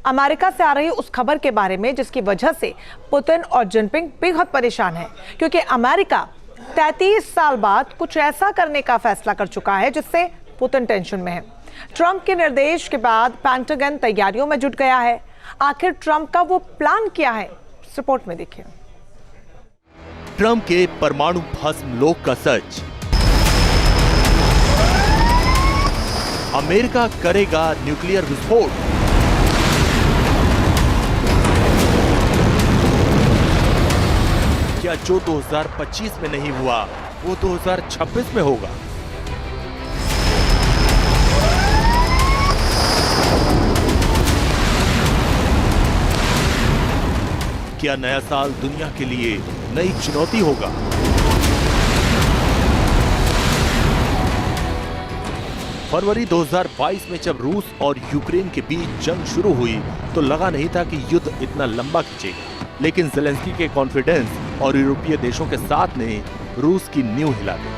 America से आ रही उस खबर के बारे में जिसकी वजह से पुतिन और जिनपिंग बेहद परेशान हैं, क्योंकि अमेरिका 33 साल बाद कुछ ऐसा करने का फैसला कर चुका है जिससे पुतिन टेंशन में है। ट्रंप के निर्देश के बाद पेंटागन तैयारियों में जुट गया है। आखिर ट्रंप का वो प्लान क्या है, इस रिपोर्ट में देखिए। ट्रंप के परमाणु भस्म लोक का सच। अमेरिका करेगा न्यूक्लियर विस्फोट। क्या जो 2025 में नहीं हुआ वो 2026 में होगा? क्या नया साल दुनिया के लिए नई चुनौती होगा? फरवरी 2022 में जब रूस और यूक्रेन के बीच जंग शुरू हुई तो लगा नहीं था कि युद्ध इतना लंबा खींचेगा, लेकिन ज़ेलेंस्की के कॉन्फिडेंस और यूरोपीय देशों के साथ ने रूस की नींव हिला दी।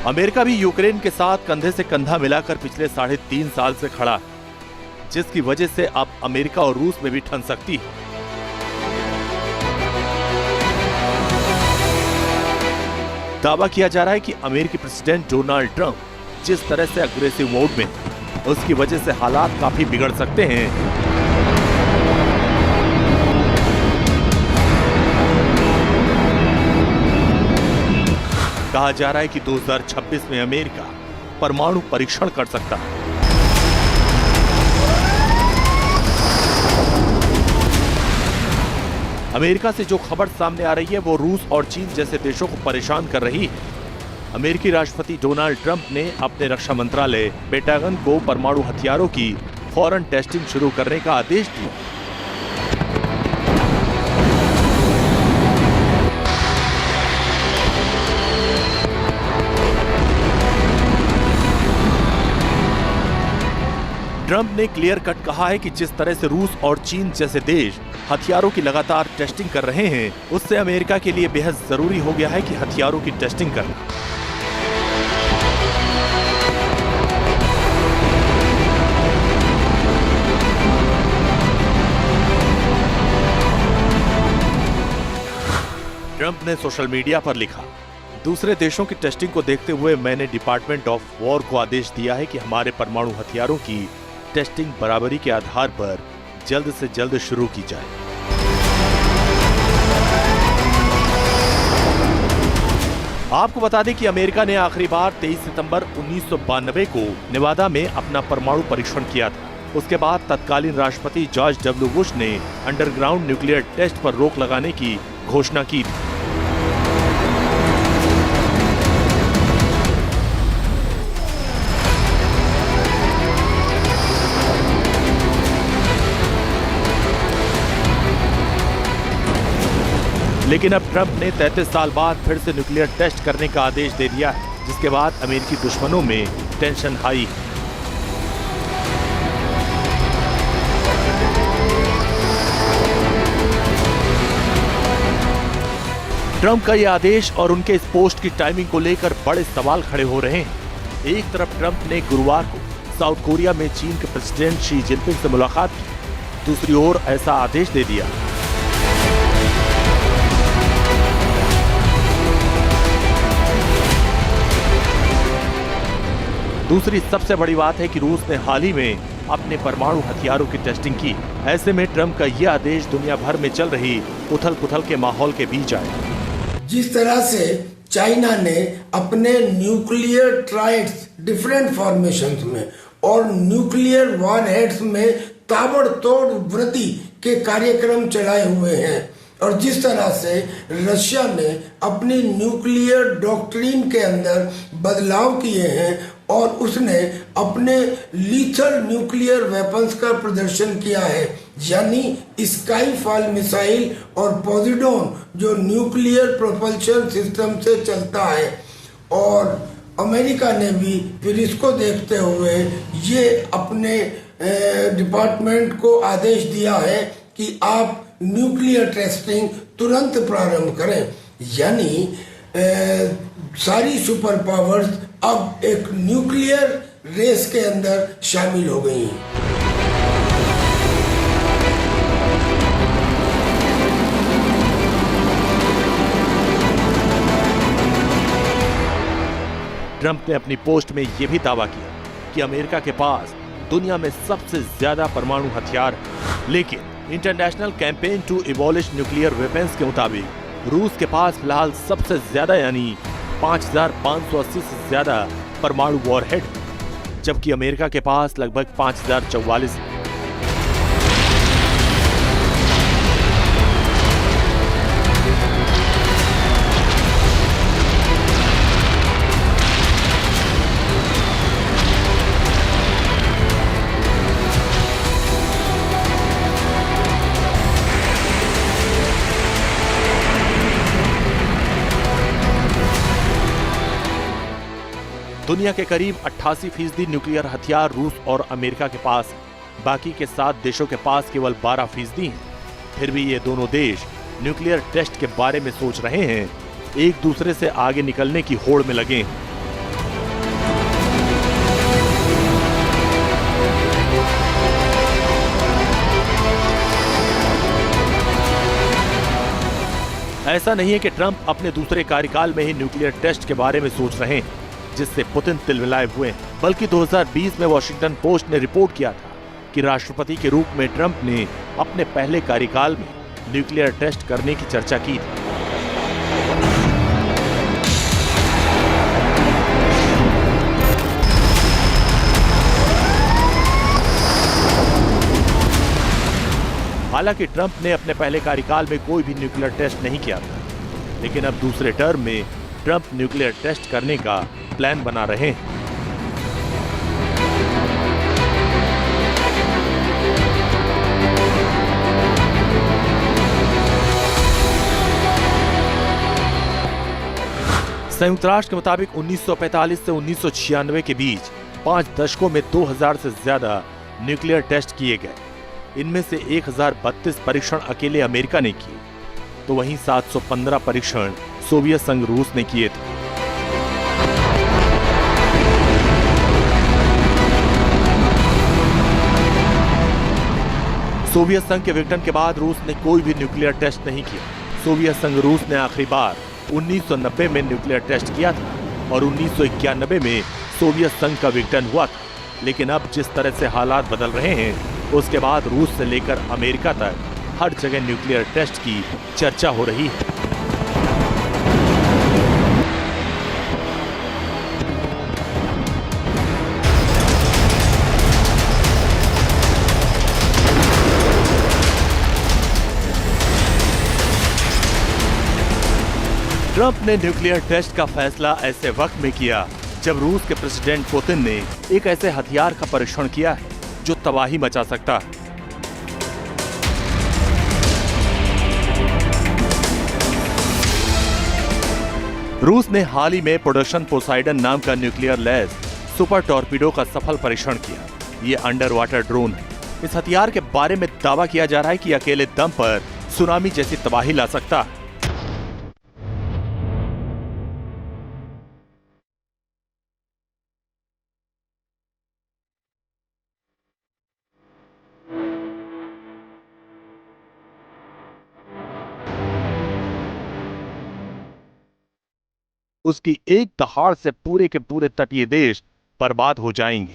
अमेरिका भी यूक्रेन के साथ कंधे से कंधा मिलाकर पिछले 3.5 साल से खड़ा है, जिसकी वजह से अब अमेरिका और रूस में भी ठन सकती है। दावा किया जा रहा है कि अमेरिकी प्रेसिडेंट डोनाल्ड ट्रंप जिस तरह से अग्रेसिव मोड में, उसकी वजह से हालात काफी बिगड़ सकते हैं। कहा जा रहा है कि 2026 में अमेरिका परमाणु परीक्षण कर सकता है। अमेरिका से जो खबर सामने आ रही है वो रूस और चीन जैसे देशों को परेशान कर रही है। अमेरिकी राष्ट्रपति डोनाल्ड ट्रंप ने अपने रक्षा मंत्रालय पेंटागन को परमाणु हथियारों की फौरन टेस्टिंग शुरू करने का आदेश दिया। ट्रंप ने क्लियर कट कहा है कि जिस तरह से रूस और चीन जैसे देश हथियारों की लगातार टेस्टिंग कर रहे हैं, उससे अमेरिका के लिए बेहद जरूरी हो गया है कि हथियारों की टेस्टिंग करना। ट्रंप ने सोशल मीडिया पर लिखा, दूसरे देशों की टेस्टिंग को देखते हुए मैंने डिपार्टमेंट ऑफ वॉर को आदेश दिया है कि हमारे परमाणु हथियारों की टेस्टिंग बराबरी के आधार पर जल्द से जल्द शुरू की जाए। आपको बता दें कि अमेरिका ने आखिरी बार 23 सितंबर 1992 को नेवादा में अपना परमाणु परीक्षण किया था। उसके बाद तत्कालीन राष्ट्रपति जॉर्ज डब्ल्यू बुश ने अंडरग्राउंड न्यूक्लियर टेस्ट पर रोक लगाने की घोषणा की थी। लेकिन अब ट्रंप ने 33 साल बाद फिर से न्यूक्लियर टेस्ट करने का आदेश दे दिया है, जिसके बाद अमेरिकी दुश्मनों में टेंशन हाई है। ट्रंप का यह आदेश और उनके इस पोस्ट की टाइमिंग को लेकर बड़े सवाल खड़े हो रहे हैं। एक तरफ ट्रंप ने गुरुवार को साउथ कोरिया में चीन के प्रेसिडेंट शी जिनपिंग से मुलाकात की, दूसरी ओर ऐसा आदेश दे दिया। दूसरी सबसे बड़ी बात है कि रूस ने हाल ही में अपने परमाणु हथियारों की टेस्टिंग की। ऐसे में ट्रंप का यह आदेश दुनिया भर में चल रही उथल-पुथल के माहौल के बीच आया। जिस तरह से चाइना ने अपने न्यूक्लियर ट्राइड्स डिफरेंट फॉर्मेशंस में और न्यूक्लियर वॉरहेड्स में ताबड़तोड़ वृद्धि के कार्यक्रम चलाए हुए हैं, और जिस तरह से रशिया ने अपनी न्यूक्लियर डॉक्ट्रिन के अंदर बदलाव किए हैं और उसने अपने लीथल न्यूक्लियर वेपन्स का प्रदर्शन किया है, यानी स्काईफॉल मिसाइल और पोजिडोन जो न्यूक्लियर प्रोपल्शन सिस्टम से चलता है। और अमेरिका ने भी फिर इसको देखते हुए ये अपने डिपार्टमेंट को आदेश दिया है कि आप न्यूक्लियर टेस्टिंग तुरंत प्रारंभ करें। यानी सारी सुपर पावर्स अब एक न्यूक्लियर रेस के अंदर शामिल हो गई हैं। ट्रंप ने अपनी पोस्ट में यह भी दावा किया कि अमेरिका के पास दुनिया में सबसे ज्यादा परमाणु हथियार है, लेकिन International Campaign to Abolish Nuclear Weapons के मुताबिक रूस के पास फिलहाल सबसे ज्यादा यानी 5,580 से ज्यादा परमाणु वॉरहेड, जबकि अमेरिका के पास लगभग 5,044 है। दुनिया के करीब 88% न्यूक्लियर हथियार रूस और अमेरिका के पास है। बाकी के 7 देशों के पास केवल 12% हैं। फिर भी ये दोनों देश न्यूक्लियर टेस्ट के बारे में सोच रहे हैं, एक दूसरे से आगे निकलने की होड़ में लगे हैं। ऐसा नहीं है कि ट्रंप अपने दूसरे कार्यकाल में ही न्यूक्लियर टेस्ट के बारे में सोच रहे हैं, जिससे पुतिन तिलमिलाए हुए हैं, बल्कि 2020 में वॉशिंगटन पोस्ट ने रिपोर्ट किया था कि राष्ट्रपति के रूप में ट्रंप ने अपने पहले कार्यकाल में न्यूक्लियर टेस्ट करने की चर्चा की थी। हालांकि ट्रंप ने अपने पहले कार्यकाल में कोई भी न्यूक्लियर टेस्ट नहीं किया था, लेकिन अब दूसरे टर्म में ट्रंप न्यूक्लियर टेस्ट करने का प्लान बना रहे हैं। संयुक्त राष्ट्र के मुताबिक 1945 से 1996 के बीच 5 दशकों में 2000 से ज्यादा न्यूक्लियर टेस्ट किए गए। इनमें से 1032 परीक्षण अकेले अमेरिका ने किए, तो वहीं 715 परीक्षण सोवियत संघ रूस ने किए थे। सोवियत संघ के विघटन के बाद रूस ने कोई भी न्यूक्लियर टेस्ट नहीं किया। सोवियत संघ रूस ने आखिरी बार 1990 में न्यूक्लियर टेस्ट किया था और 1991 में सोवियत संघ का विघटन हुआ था। लेकिन अब जिस तरह से हालात बदल रहे हैं, उसके बाद रूस से लेकर अमेरिका तक हर जगह न्यूक्लियर टेस्ट की चर्चा हो रही है। ट्रंप ने न्यूक्लियर टेस्ट का फैसला ऐसे वक्त में किया जब रूस के प्रेसिडेंट पुतिन ने एक ऐसे हथियार का परीक्षण किया है जो तबाही मचा सकता है। रूस ने हाल ही में प्रोडक्शन पोसाइडन नाम का न्यूक्लियर लैस सुपर टॉर्पीडो का सफल परीक्षण किया। ये अंडर वाटर ड्रोन है। इस हथियार के बारे में दावा किया जा रहा है कि अकेले दम पर सुनामी जैसी तबाही ला सकता है। उसकी एक दहाड़ से पूरे के पूरे तटीय देश बर्बाद हो जाएंगे।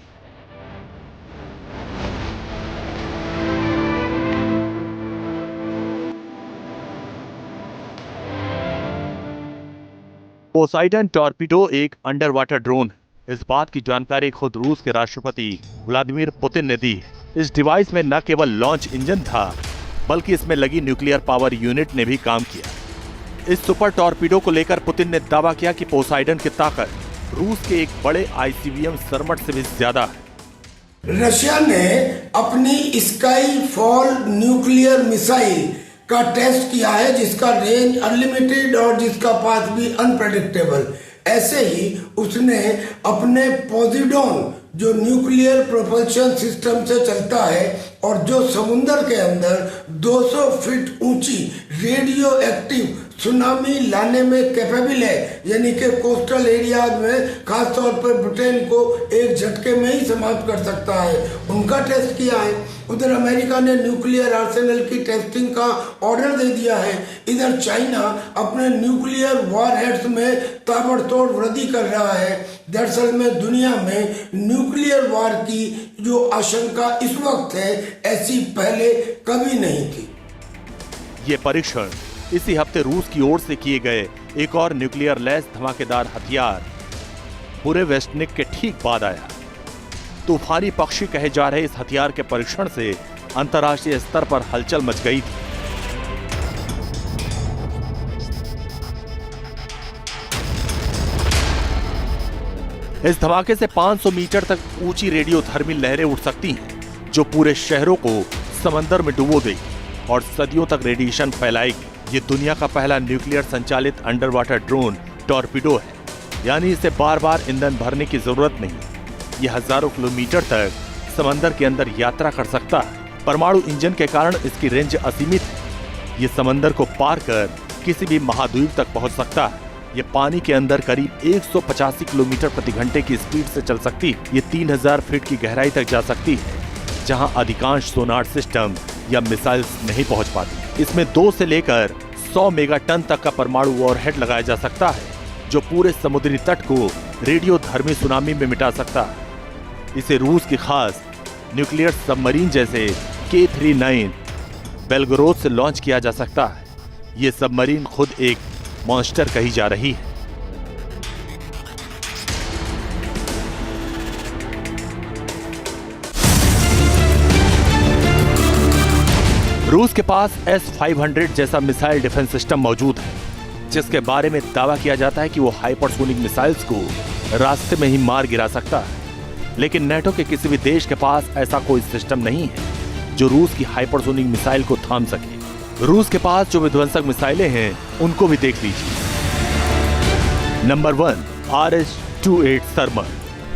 पोसाइडन टॉर्पीडो एक अंडर वाटर ड्रोन है। इस बात की जानकारी खुद रूस के राष्ट्रपति व्लादिमीर पुतिन ने दी। इस डिवाइस में न केवल लॉन्च इंजन था, बल्कि इसमें लगी न्यूक्लियर पावर यूनिट ने भी काम किया। इस सुपर टॉर्पीडो को लेकर पुतिन ने दावा किया कि पोसाइडन की ताकत रूस के एक बड़े आईसीबीएम सरमट से भी ज्यादा है। रशिया ने अपनी स्काई फॉल न्यूक्लियर मिसाइल का टेस्ट किया है, जिसका रेंज अनलिमिटेड और जिसका पाथ भी अनप्रेडिक्टेबल। ऐसे ही उसने अपने पोजिडोन जो न्यूक्लियर प्रोपल्शन सिस्टम से चलता है, और जो समुंदर के अंदर 200 फीट ऊंची रेडियो एक्टिव सुनामी लाने में कैपेबल है, यानी कि कोस्टल एरियाज में खास तौर पर ब्रिटेन को एक झटके में ही समाप्त कर सकता है, उनका टेस्ट किया है। उधर अमेरिका ने न्यूक्लियर आर्सेनल की टेस्टिंग का ऑर्डर दे दिया है। इधर चाइना अपने न्यूक्लियर वॉरहेड्स में ताबड़तोड़ वृद्धि कर रहा है। दरअसल में दुनिया में न्यूक्लियर वॉर की जो आशंका इस वक्त है, ऐसी पहले कभी नहीं थी। ये परीक्षण इसी हफ्ते रूस की ओर से किए गए एक और न्यूक्लियर लैस धमाकेदार हथियार बुरे वेस्टनिक के ठीक बाद आया। तूफानी पक्षी कहे जा रहे इस हथियार के परीक्षण से अंतर्राष्ट्रीय स्तर पर हलचल मच गई थी। इस धमाके से 500 मीटर तक ऊंची रेडियोधर्मी लहरें उठ सकती हैं, जो पूरे शहरों को समंदर में डुबो देगी और सदियों तक रेडिएशन फैलाएगी। ये दुनिया का पहला न्यूक्लियर संचालित अंडर वाटर ड्रोन टॉर्पीडो है, यानी इसे बार बार ईंधन भरने की जरूरत नहीं। ये हजारों किलोमीटर तक समंदर के अंदर यात्रा कर सकता है। परमाणु इंजन के कारण इसकी रेंज असीमित है। ये समंदर को पार कर किसी भी महाद्वीप तक पहुंच सकता है। ये पानी के अंदर करीब 185 किलोमीटर प्रति घंटे की स्पीड से चल सकती है। ये 3000 फीट की गहराई तक जा सकती है, जहां अधिकांश सोनार सिस्टम या मिसाइल्स नहीं पहुंच पाती। इसमें 2 से लेकर 100 मेगाटन तक का परमाणु वॉरहेड लगाया जा सकता है, जो पूरे समुद्री तट को रेडियोधर्मी सुनामी में मिटा सकता है। इसे रूस की खास न्यूक्लियर सबमरीन जैसे K-39 बेलगोरोद से लॉन्च किया जा सकता है। ये सबमरीन खुद एक मॉन्स्टर कही जा रही है। रूस के पास S-500 जैसा मिसाइल डिफेंस सिस्टम मौजूद है, जिसके बारे में दावा किया जाता है कि वो हाइपरसोनिक मिसाइल्स को रास्ते में ही मार गिरा सकता है। लेकिन नेटो के किसी भी देश के पास ऐसा कोई सिस्टम नहीं है जो रूस की हाइपरसोनिक मिसाइल को थाम सके। रूस के पास जो विध्वंसक मिसाइलें हैं, उनको भी देख लीजिए। Number 1, RH-28 सर्मट।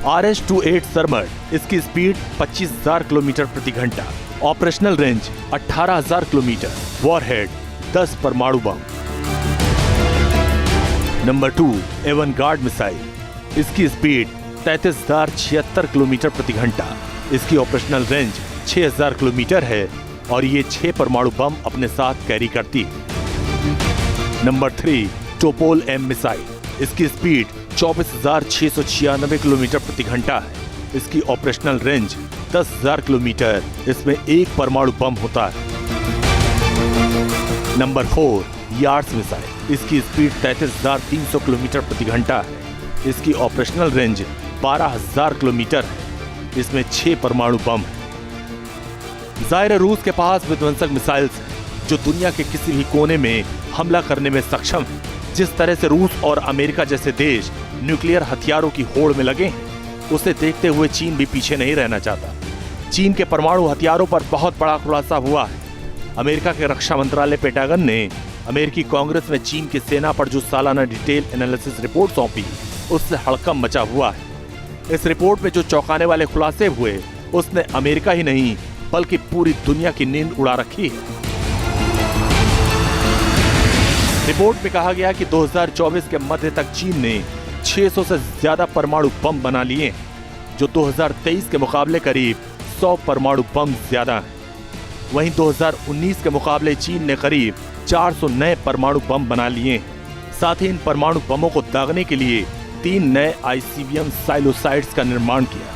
RH-28 सर्मट, इसकी स्पीड 25,000 किलोमीटर प्रति घंटा, ऑपरेशनल रेंज 18,000 किलोमीटर, वॉरहेड 10 परमाणु बम। Number 2, Avangard missile. इसकी स्पीड 33,076 किलोमीटर प्रति घंटा, इसकी ऑपरेशनल रेंज 6,000 किलोमीटर है और ये 6 परमाणु बम अपने साथ कैरी करती है। Number 3, Topol M missile. इसकी स्पीड 24,696 किलोमीटर प्रति घंटा है, इसकी ऑपरेशनल रेंज 10,000 किलोमीटर, इसमें 1 परमाणु बम होता है। Number 4, yards missile. इसकी स्पीड 33,300 किलोमीटर प्रति घंटा है, इसकी ऑपरेशनल रेंज 12,000 किलोमीटर है, इसमें 6 परमाणु बम है। जाहिर है रूस के पास विध्वंसक मिसाइल्स हैं जो दुनिया के किसी भी कोने में हमला करने में सक्षम है। जिस तरह से रूस और अमेरिका जैसे देश न्यूक्लियर हथियारों की होड़ में लगे हैं, उसे देखते हुए चीन भी पीछे नहीं रहना चाहता। चीन के परमाणु हथियारों पर बहुत बड़ा खुलासा हुआ है। अमेरिका के रक्षा मंत्रालय पेंटागन ने अमेरिकी कांग्रेस में चीन की सेना पर जो सालाना डिटेल एनालिसिस रिपोर्ट सौंपी, उससे हड़कंप मचा हुआ है। इस रिपोर्ट में जो चौंकाने वाले खुलासे हुए, उसने अमेरिका ही नहीं बल्कि पूरी दुनिया की नींद उड़ा रखी है। रिपोर्ट में कहा गया कि 2024 के मध्य तक चीन ने 600 से ज्यादा परमाणु बम बना लिए हैं, जो 2023 के मुकाबले करीब 100 परमाणु बम ज्यादा हैं। वहीं 2019 के मुकाबले चीन ने करीब 400 नए परमाणु बम बना लिए हैं। साथ ही इन परमाणु बमों को दागने के लिए 3 नए ICBM साइलोसाइड्स का निर्माण किया।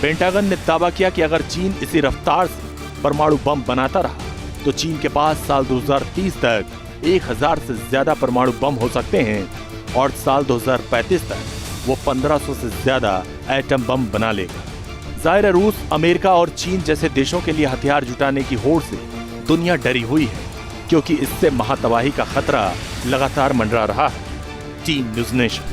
पेंटागन ने दावा किया कि अगर चीन इसी रफ्तार से परमाणु बम बनाता रहा, तो चीन के पास साल 2030 तक 1000 से ज्यादा परमाणु बम हो सकते हैं और साल 2035 तक वो 1500 से ज्यादा एटम बम बना लेगा। जाहिर है रूस, अमेरिका और चीन जैसे देशों के लिए हथियार जुटाने की होड़ से दुनिया डरी हुई है, क्योंकि इससे महातबाही का खतरा लगातार मंडरा रहा है। Team news nation.